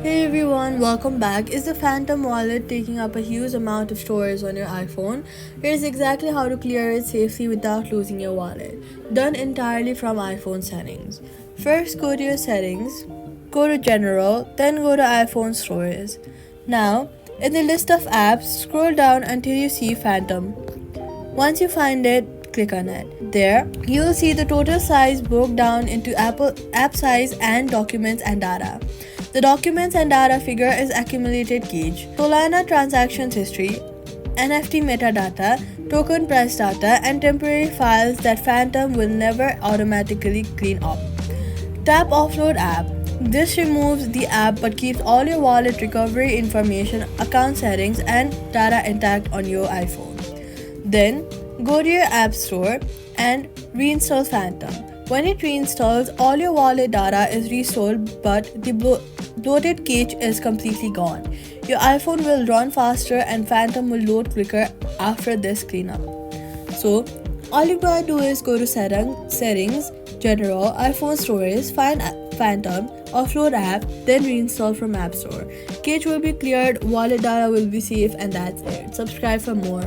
Hey everyone, welcome back. Is the Phantom wallet taking up a huge amount of storage on your iPhone? Here's exactly how to clear it safely without losing your wallet. Done entirely from iPhone settings. First, go to your settings, go to General, then go to iPhone Storage. Now, in the list of apps, scroll down until you see Phantom. Once you find it, click on it. There, you'll see the total size broke down into app size and documents and data. The documents and data figure is accumulated gauge, Solana transactions history, NFT metadata, token price data, and temporary files that Phantom will never automatically clean up. Tap Offload App. This removes the app but keeps all your wallet recovery information, account settings, and data intact on your iPhone. Then, go to your App Store and reinstall Phantom. When it reinstalls, all your wallet data is restored but the bloated cache is completely gone. Your iPhone will run faster and Phantom will load quicker after this cleanup. So, all you gotta do is go to settings, General, iPhone Storage, find Phantom, Offload App, then reinstall from App Store. Cache will be cleared, wallet data will be safe, and that's it. Subscribe for more.